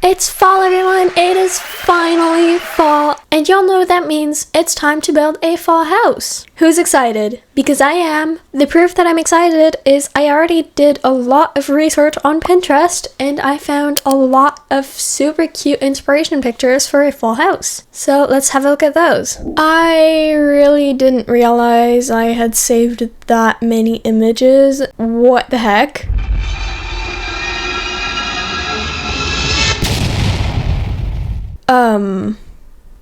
It's fall, everyone. It is finally fall, and y'all know what that means. It's time to build a fall house. Who's excited? Because I am. The proof that I'm excited is I already did a lot of research on Pinterest, and I found a lot of super cute inspiration pictures for a fall house. So let's have a look at those. I really didn't realize I had saved that many images. What the heck?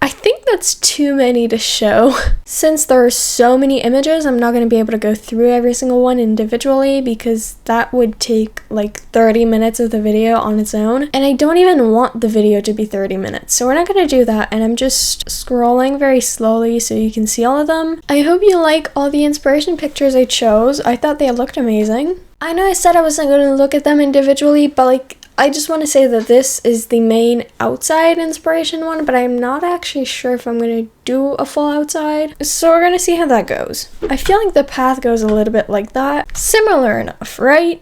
I think that's too many to show. Since there are so many images, I'm not going to be able to go through every single one individually because that would take like 30 minutes of the video on its own. And I don't even want the video to be 30 minutes. So we're not going to do that. And I'm just scrolling very slowly so you can see all of them. I hope you like all the inspiration pictures I chose. I thought they looked amazing. I know I said I wasn't going to look at them individually, but like, I just want to say that this is the main outside inspiration one, but I'm not actually sure if I'm going to do a full outside. So we're going to see how that goes. I feel like the path goes a little bit like that. Similar enough, right?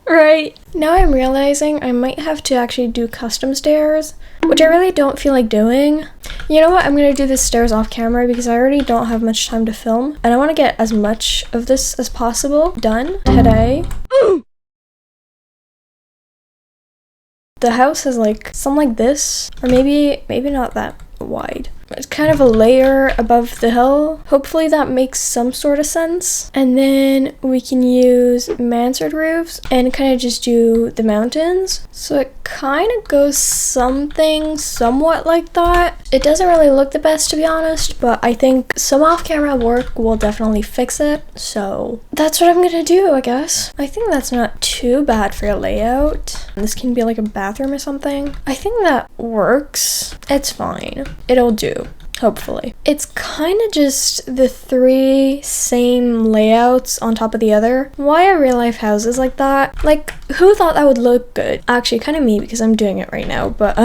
Right. Now I'm realizing I might have to actually do custom stairs, which I really don't feel like doing. You know what? I'm going to do the stairs off camera because I already don't have much time to film, and I want to get as much of this as possible done today. The house is like something like this, or maybe not that wide. It's kind of a layer above the hill. Hopefully that makes some sort of sense. And then we can use mansard roofs and kind of just do the mountains. So it kind of goes somewhat like that. It doesn't really look the best, to be honest, but I think some off-camera work will definitely fix it. So that's what I'm gonna do, I guess. I think that's not too bad for a layout. This can be like a bathroom or something. I think that works. It's fine. It'll do. Hopefully. It's kind of just the three same layouts on top of the other. Why are real life houses like that? Like, who thought that would look good? Actually, kind of me because I'm doing it right now, but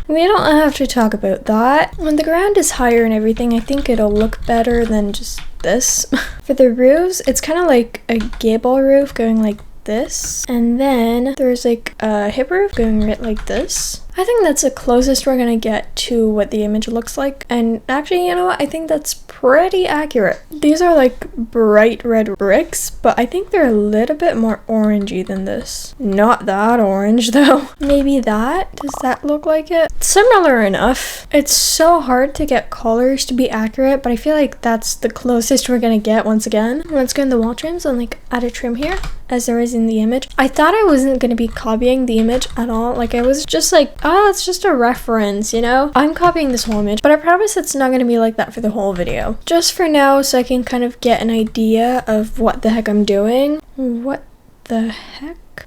we don't have to talk about that. When the ground is higher and everything, I think it'll look better than just this. For the roofs, it's kind of like a gable roof going like this, and then there's like a hip roof going right like this. I think that's the closest we're gonna get to what the image looks like, and actually, you know what, I think that's pretty accurate. These are like bright red bricks, but I think they're a little bit more orangey than this. Not that orange though. Maybe that? Does that look like it? Similar enough. It's so hard to get colors to be accurate, but I feel like that's the closest we're gonna get once again. Let's go in the wall trims and like add a trim here as there is in the image. I thought I wasn't gonna be copying the image at all. Like I was just like, oh, it's just a reference, you know? I'm copying this whole image, but I promise it's not gonna be like that for the whole video. Just for now, so I can kind of get an idea of what the heck I'm doing. What the heck?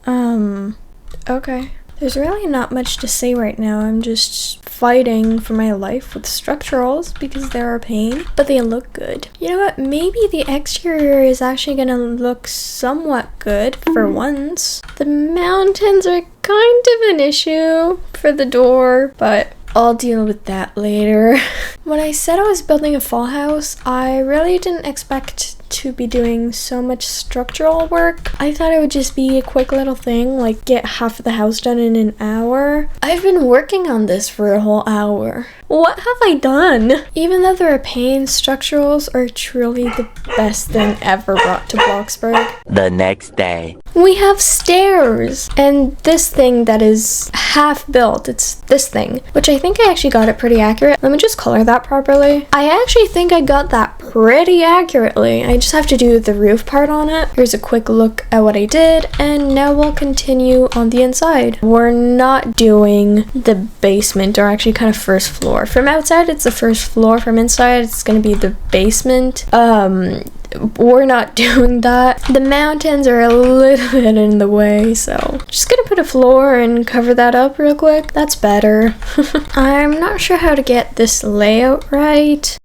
Okay. There's really not much to say right now. I'm just fighting for my life with structurals because they're a pain, but they look good. You know what? Maybe the exterior is actually gonna look somewhat good for once. The mountains are kind of an issue for the door, but I'll deal with that later. When I said I was building a fall house, I really didn't expect to be doing so much structural work. I thought it would just be a quick little thing, like get half of the house done in an hour. I've been working on this for a whole hour. What have I done? Even though they're a pain, structurals are truly the best thing ever brought to Bloxburg. The next day. We have stairs, and this thing that is half built, it's this thing, which I think I actually got it pretty accurate. Let me just color that properly. I actually think I got that pretty accurately. I just have to do the roof part on it. Here's a quick look at what I did, and now we'll continue on the inside. We're not doing the basement, or actually kind of first floor. From outside, it's the first floor. From inside, it's gonna be the basement. We're not doing that. The mountains are a little bit in the way, so just gonna put a floor and cover that up real quick. That's better. I'm not sure how to get this layout right.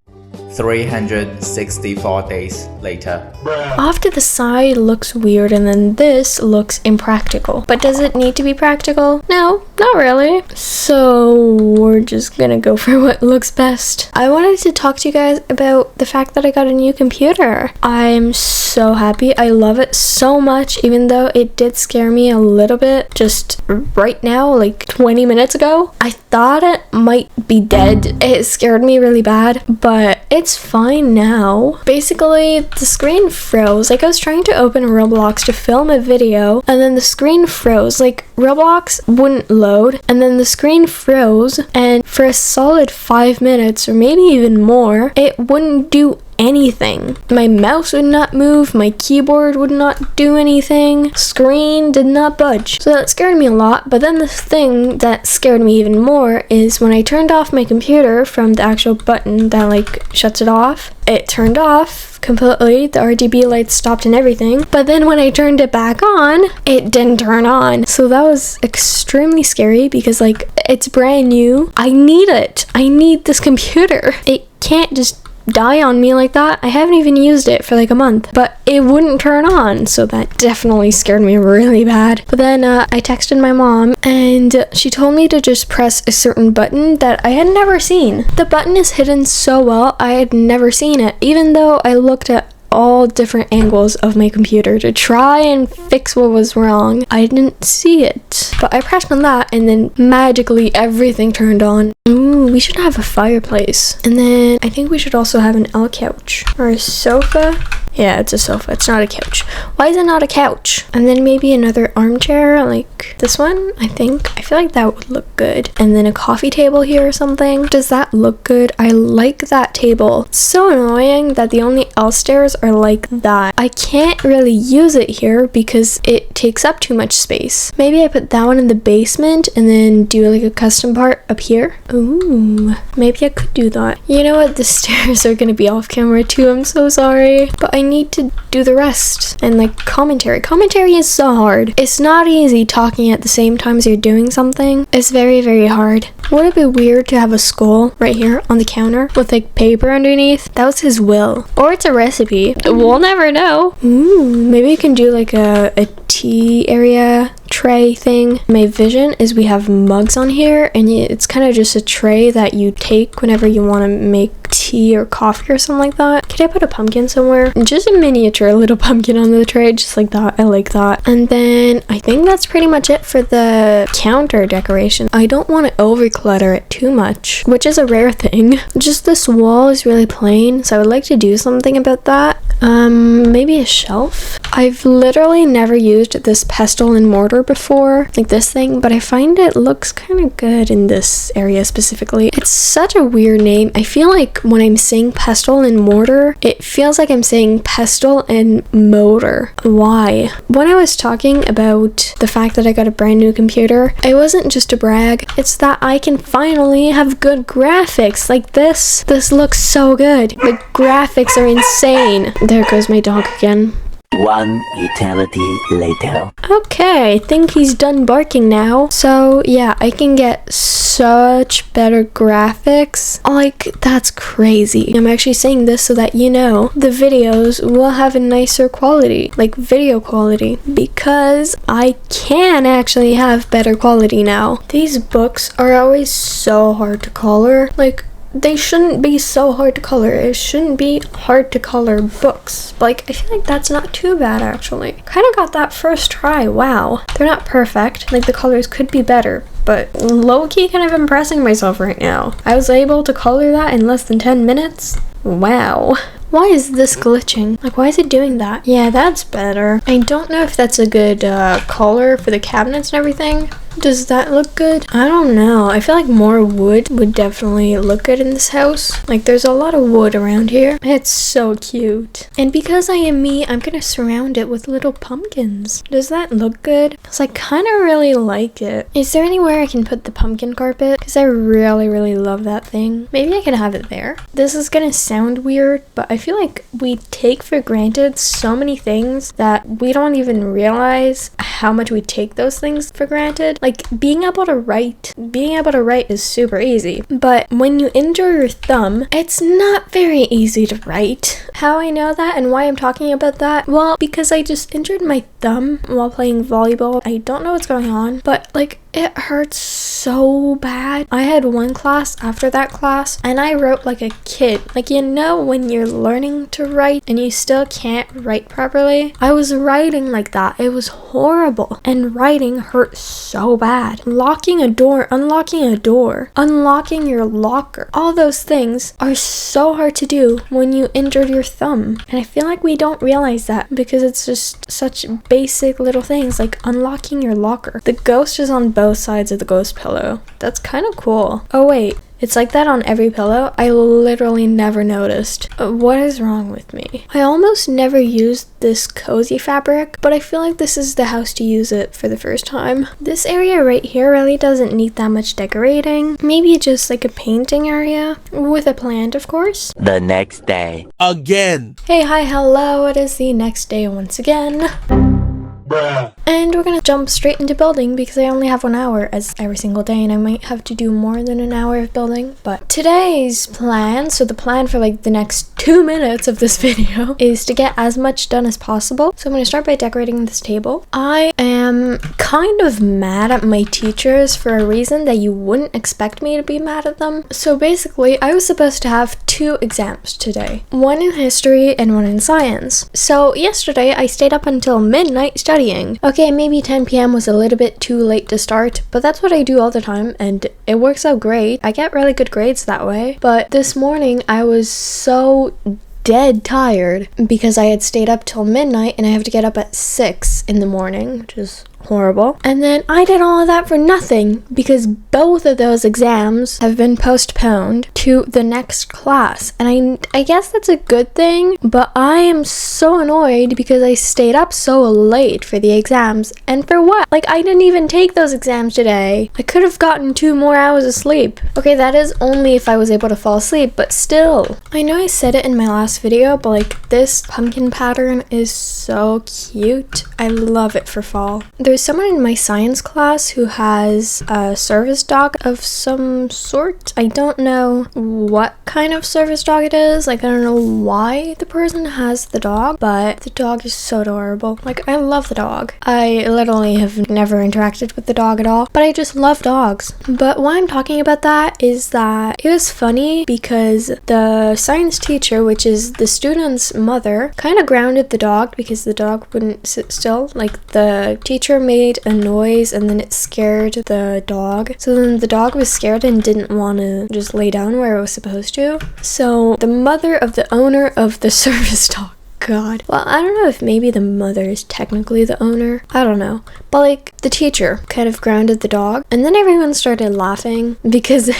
364 days later. Off to the side looks weird, and then this looks impractical. But does it need to be practical? No, not really. So we're just gonna go for what looks best. I wanted to talk to you guys about the fact that I got a new computer. I'm so happy. I love it so much, even though it did scare me a little bit just right now, like 20 minutes ago. I thought it might be dead. It scared me really bad, but it's fine now. Basically, the screen froze. Like, I was trying to open Roblox to film a video, and then the screen froze. Like, Roblox wouldn't load, and then the screen froze, and for a solid 5 minutes, or maybe even more, it wouldn't do anything. My mouse would not move, my keyboard would not do anything, screen did not budge. So that scared me a lot. But then the thing that scared me even more is when I turned off my computer from the actual button that like shuts it off, it turned off completely, the RGB lights stopped and everything, but then when I turned it back on, it didn't turn on. So that was extremely scary because like it's brand new. I need it. I need this computer. It can't just die on me like that. I haven't even used it for like a month, but it wouldn't turn on, so that definitely scared me really bad. But then I texted my mom, and she told me to just press a certain button that I had never seen. The button is hidden so well, I had never seen it, even though I looked at all different angles of my computer to try and fix what was wrong. I didn't see it, but I pressed on that, and then magically everything turned on. Ooh, we should have a fireplace, and then I think we should also have an L couch or a sofa. Yeah, it's a sofa. It's not a couch. Why is it not a couch? And then maybe another armchair like this one, I think. I feel like that would look good. And then a coffee table here or something. Does that look good? I like that table. It's so annoying that the only L stairs are like that. I can't really use it here because it takes up too much space. Maybe I put that one in the basement and then do like a custom part up here. Ooh, maybe I could do that. You know what? The stairs are gonna be off camera too. I'm so sorry. But I need to do the rest. And like commentary. Commentary is so hard. It's not easy talking at the same time as you're doing something. It's very, very hard. Would it be weird to have a skull right here on the counter with like paper underneath? That was his will. Or it's a recipe. We'll never know. Ooh, maybe you can do like a tea area tray thing. My vision is we have mugs on here, and it's kind of just a tray that you take whenever you want to make tea or coffee or something like that. Could I put a pumpkin somewhere? Just a miniature little pumpkin on the tray, just like that. I like that. And then I think that's pretty much it for the counter decoration. I don't want to over clutter it too much, which is a rare thing. Just this wall is really plain, so I would like to do something about that. Maybe a shelf. I've literally never used this pestle and mortar before, like this thing, but I find it looks kind of good in this area specifically. It's such a weird name. I feel like when I'm saying pestle and mortar, it feels like I'm saying pestle and motor. Why? When I was talking about the fact that I got a brand new computer, it wasn't just to brag. It's that I can finally have good graphics like this. This looks so good. The graphics are insane. There goes my dog again. One eternity later. Okay, I think he's done barking now. So yeah, I can get such better graphics. Like, that's crazy. I'm actually saying this so that you know the videos will have a nicer quality, like video quality, because I can actually have better quality now. These books are always so hard to color. Like, they shouldn't be so hard to color. It shouldn't be hard to color books. Like, I feel like that's not too bad, actually. Kind of got that first try. Wow. They're not perfect. Like, the colors could be better, but low-key kind of impressing myself right now. I was able to color that in less than 10 minutes. Wow. Why is this glitching? Like, why is it doing that? Yeah, that's better. I don't know if that's a good color for the cabinets and everything. Does that look good? I don't know. I feel like more wood would definitely look good in this house. Like, there's a lot of wood around here. It's so cute. And because I am me, I'm gonna surround it with little pumpkins. Does that look good? Because I kind of really like it. Is there anywhere I can put the pumpkin carpet? Because I really, really love that thing. Maybe I can have it there. This is gonna sound weird, but I feel like we take for granted so many things that we don't even realize how much we take those things for granted. Like being able to write is super easy. But when you injure your thumb, it's not very easy to write. How I know that and why I'm talking about that? Well, because I just injured my thumb while playing volleyball. I don't know what's going on, but like it hurts so bad. I had one class after that class and I wrote like a kid. Like, you know, when you're learning to write and you still can't write properly? I was writing like that. It was horrible. And writing hurt so bad. Locking a door, unlocking your locker. All those things are so hard to do when you injured your thumb. And I feel like we don't realize that because it's just such basic little things like unlocking your locker. The ghost is on both sides of the ghost pillow. That's kind of cool. Oh wait, it's like that on every pillow? I literally never noticed. What is wrong with me? I almost never used this cozy fabric, but I feel like this is the house to use it for the first time. This area right here really doesn't need that much decorating. Maybe just like a painting area with a plant, of course. The next day. Again. Hey, hi, hello. It is the next day once again. And we're gonna jump straight into building because I only have 1 hour as every single day and I might have to do more than an hour of building. But today's plan, so the plan for like the next 2 minutes of this video is to get as much done as possible. So I'm gonna start by decorating this table. I am kind of mad at my teachers for a reason that you wouldn't expect me to be mad at them. So basically I was supposed to have 2 exams today. One in history and one in science. So yesterday I stayed up until midnight studying. Okay, maybe 10 p.m. was a little bit too late to start, but that's what I do all the time and it works out great. I get really good grades that way. But this morning I was so dead tired because I had stayed up till midnight and I have to get up at 6 in the morning, which is horrible. And then I did all of that for nothing because both of those exams have been postponed to the next class. And I guess that's a good thing, but I am so annoyed because I stayed up so late for the exams. And for what? Like, I didn't even take those exams today. I could have gotten 2 more hours of sleep. Okay, that is only if I was able to fall asleep, but still. I know I said it in my last video, but like this pumpkin pattern is so cute. I love it for fall. There's someone in my science class who has a service dog of some sort. I don't know what kind of service dog it is. Like, I don't know why the person has the dog, but the dog is so adorable. Like, I love the dog. I literally have never interacted with the dog at all, but I just love dogs. But why I'm talking about that is that it was funny because the science teacher, which is the student's mother, kind of grounded the dog because the dog wouldn't sit still. Like, the teacher made a noise and then it scared the dog. So then the dog was scared and didn't want to just lay down where it was supposed to. So the mother of the owner of the service dog, God. Well, I don't know if maybe the mother is technically the owner. I don't know. But like the teacher kind of grounded the dog and then everyone started laughing because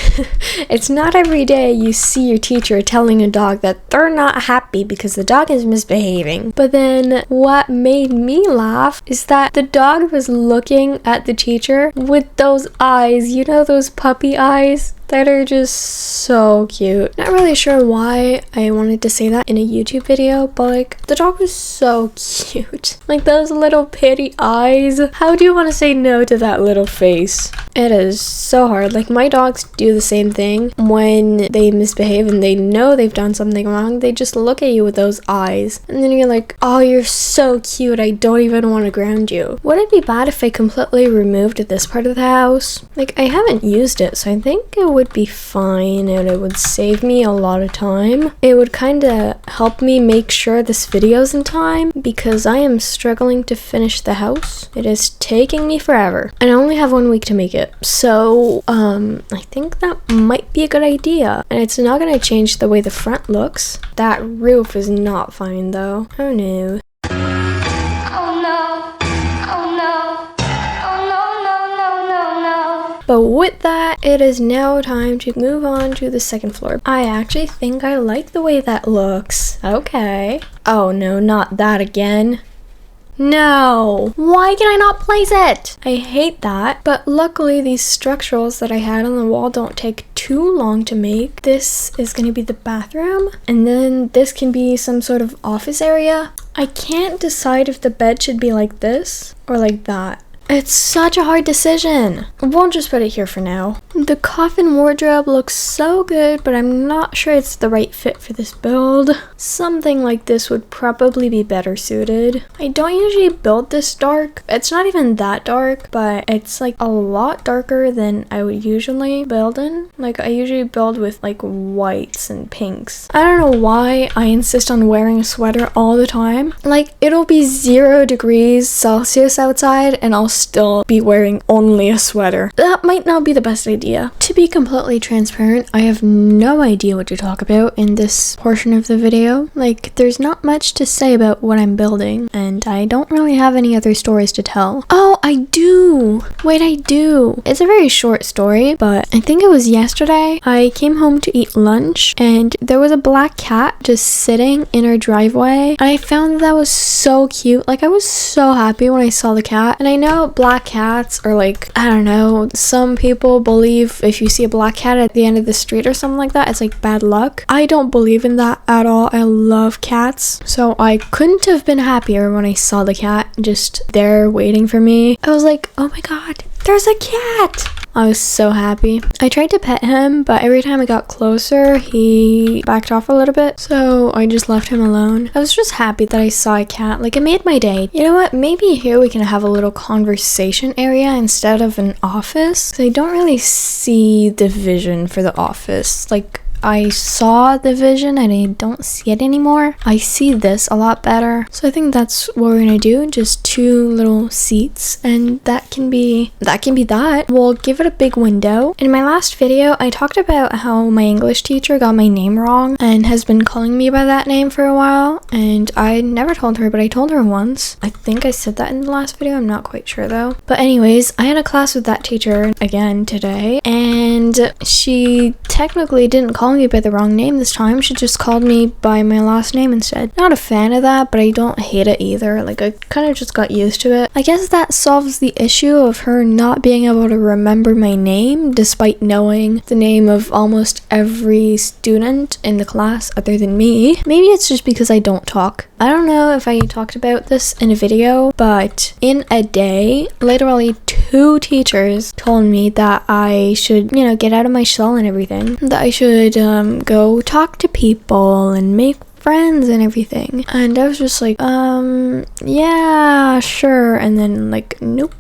it's not every day you see your teacher telling a dog that they're not happy because the dog is misbehaving. But then what made me laugh is that the dog was looking at the teacher with those eyes, you know, those puppy eyes that are just so cute. Not really sure why I wanted to say that in a YouTube video, but like the dog was so cute. Like those little pity eyes. How do you want to say no to that little face? It is so hard. Like my dogs do the same thing when they misbehave and they know they've done something wrong. They just look at you with those eyes and then you're like, oh, you're so cute. I don't even want to ground you. Would it be bad if I completely removed this part of the house? Like I haven't used it, so I think it would be fine and it would save me a lot of time. It would kind of help me make sure this video's in time because I am struggling to finish the house. It is taking me forever and I only have 1 week to make it. So I think that might be a good idea and it's not going to change the way the front looks. That roof is not fine though. Oh no. But with that, it is now time to move on to the second floor. I actually think I like the way that looks. Okay. Oh no, not that again. No! Why can I not place it? I hate that. But luckily these structurals that I had on the wall don't take too long to make. This is going to be the bathroom. And then this can be some sort of office area. I can't decide if the bed should be like this or like that. It's such a hard decision. We'll just put it here for now. The coffin wardrobe looks so good, but I'm not sure it's the right fit for this build. Something like this would probably be better suited. I don't usually build this dark. It's not even that dark, but it's like a lot darker than I would usually build in. Like I usually build with like whites and pinks. I don't know why I insist on wearing a sweater all the time. Like it'll be 0 degrees Celsius outside and I'll still be wearing only a sweater. That might not be the best idea. To be completely transparent, I have no idea what to talk about in this portion of the video. Like there's not much to say about what I'm building and I don't really have any other stories to tell. Oh, I do! Wait, I do! It's a very short story, but I think it was yesterday. I came home to eat lunch and there was a black cat just sitting in our driveway. I found that was so cute. Like I was so happy when I saw the cat. And I know black cats are like, I don't know, some people believe if you see a black cat at the end of the street or something like that, it's like bad luck. I don't believe in that at all. I love cats. So I couldn't have been happier when I saw the cat just there waiting for me. I was like, oh my god, there's a cat! I was so happy. I tried to pet him, but every time I got closer, he backed off a little bit, so I just left him alone. I was just happy that I saw a cat. Like, it made my day. You know what? Maybe here we can have a little conversation area instead of an office. 'Cause I don't really see the vision for the office. Like, I saw the vision and I don't see it anymore. I see this a lot better. So I think that's what we're gonna do. Just 2 little seats and that can be that. We'll give it a big window. In my last video, I talked about how my English teacher got my name wrong and has been calling me by that name for a while. And I never told her, but I told her once. I think I said that in the last video. I'm not quite sure though. But anyways, I had a class with that teacher again today and she technically didn't call me by the wrong name this time. She just called me by my last name instead. Not a fan of that, but I don't hate it either. Like I kind of just got used to it. I guess that solves the issue of her not being able to remember my name despite knowing the name of almost every student in the class other than me. Maybe it's just because I don't talk. I don't know if I talked about this in a video, but in a day, literally 2 teachers told me that I should, you know, get out of my shell and everything. That I should go talk to people and make friends and everything. And I was just like, yeah, sure. And then like, nope.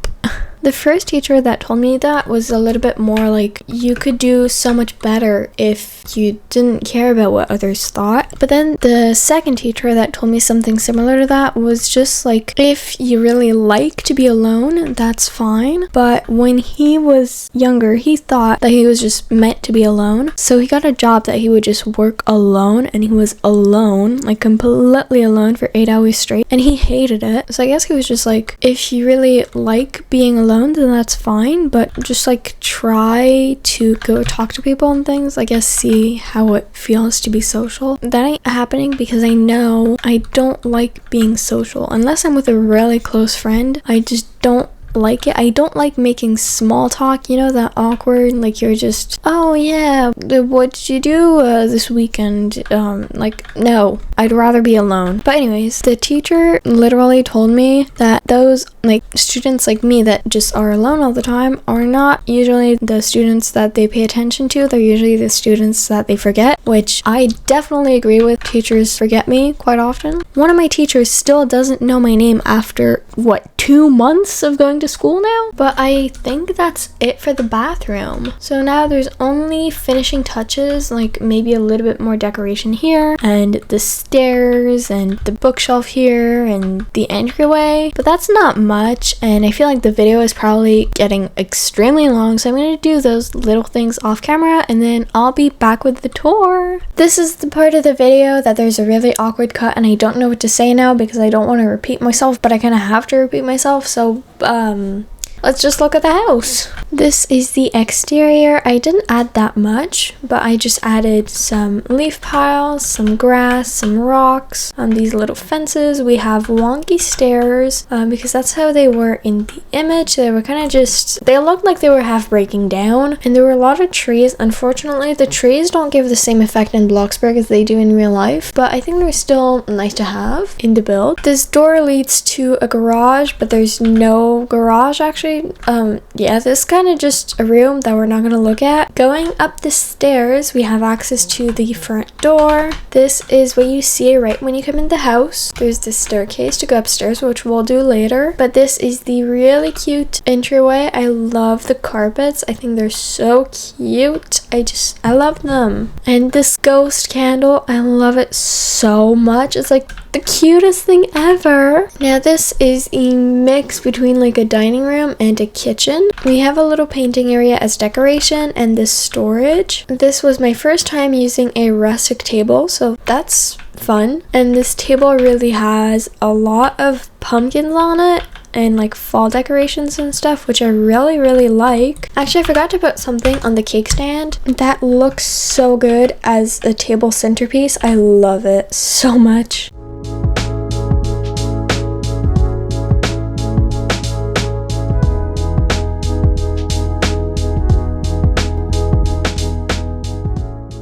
The first teacher that told me that was a little bit more like, you could do so much better if you didn't care about what others thought. But then the second teacher that told me something similar to that was just like, if you really like to be alone, that's fine. But when he was younger, he thought that he was just meant to be alone. So he got a job that he would just work alone, and he was alone, like completely alone for 8 hours straight, and he hated it. So I guess he was just like, if you really like being alone, then that's fine, but just like try to go talk to people and things. I guess see how it feels to be social. That ain't happening because I know I don't like being social unless I'm with a really close friend. I just don't like it. I don't like making small talk, you know, that awkward, like you're just, oh yeah, what did you do this weekend? Like, no, I'd rather be alone. But anyways, the teacher literally told me that those like students like me that just are alone all the time are not usually the students that they pay attention to. They're usually the students that they forget, which I definitely agree with. Teachers forget me quite often. One of my teachers still doesn't know my name after, what, 2 months of going to school now? But I think that's it for the bathroom. So now there's only finishing touches, like maybe a little bit more decoration here, and the stairs, and the bookshelf here, and the entryway. But that's not much, and I feel like the video is probably getting extremely long, so I'm going to do those little things off camera, and then I'll be back with the tour. This is the part of the video that there's a really awkward cut, and I don't know what to say now because I don't want to repeat myself, but I kind of have to repeat myself, so let's just look at the house. This is the exterior. I didn't add that much, but I just added some leaf piles, some grass, some rocks, these little fences. We have wonky stairs because that's how they were in the image. They were kind of just, they looked like they were half breaking down, and there were a lot of trees. Unfortunately, the trees don't give the same effect in Bloxburg as they do in real life, but I think they're still nice to have in the build. This door leads to a garage, but there's no garage actually. Yeah, this kind of just a room that we're not going to look at. Going up the stairs, we have access to the front door. This is what you see right when you come in the house. There's this staircase to go upstairs, which we'll do later, but this is the really cute entryway. I love the carpets. I think they're so cute. I love them. And this ghost candle, I love it so much. It's like the cutest thing ever. Now this is a mix between like a dining room and a kitchen. We have a little painting area as decoration and this storage. This was my first time using a rustic table, so that's fun. And this table really has a lot of pumpkins on it and like fall decorations and stuff, which I really like. Actually, I forgot to put something on the cake stand that looks so good as a table centerpiece. I love it so much.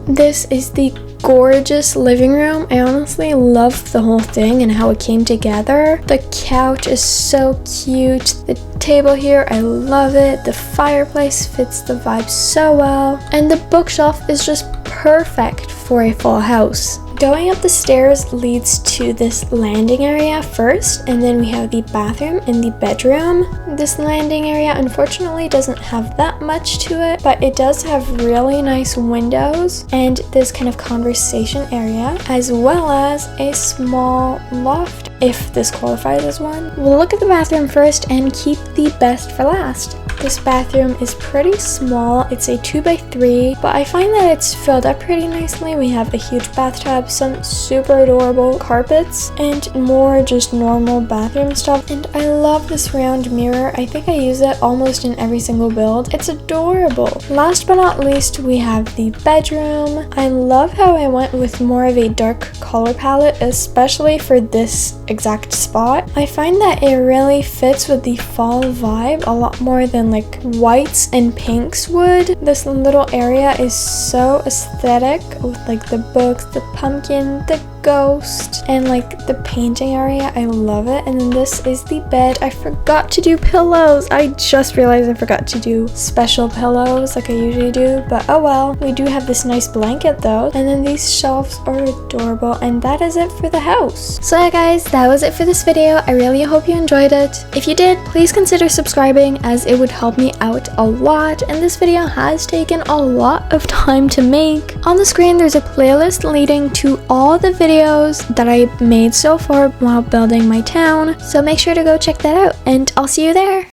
This is the gorgeous living room. I honestly love the whole thing and how it came together. The couch is so cute. The table here, I love it. The fireplace fits the vibe so well. And the bookshelf is just perfect for a full house. Going up the stairs leads to this landing area first, and then we have the bathroom and the bedroom. This landing area unfortunately doesn't have that much to it, but it does have really nice windows and this kind of conversation area, as well as a small loft, if this qualifies as one. We'll look at the bathroom first and keep the best for last. This bathroom is pretty small. It's a 2x3, but I find that it's filled up pretty nicely. We have a huge bathtub, some super adorable carpets, and more just normal bathroom stuff. And I love this round mirror. I think I use it almost in every single build. It's adorable. Last but not least, we have the bedroom. I love how I went with more of a dark color palette, especially for this exact spot. I find that it really fits with the fall vibe a lot more than like whites and pinks would. This little area is so aesthetic with like the books, the pumpkin, the ghost, and like the painting area. I love it. And then this is the bed. I forgot to do pillows. I just realized I forgot to do special pillows like I usually do, but oh well. We do have this nice blanket though, and then these shelves are adorable. And that is it for the house. So yeah guys, that was it for this video. I really hope you enjoyed it. If you did, please consider subscribing, as it would help me out a lot, and this video has taken a lot of time to make. On the screen there's a playlist leading to all the videos that I made so far while building my town, so make sure to go check that out, and I'll see you there.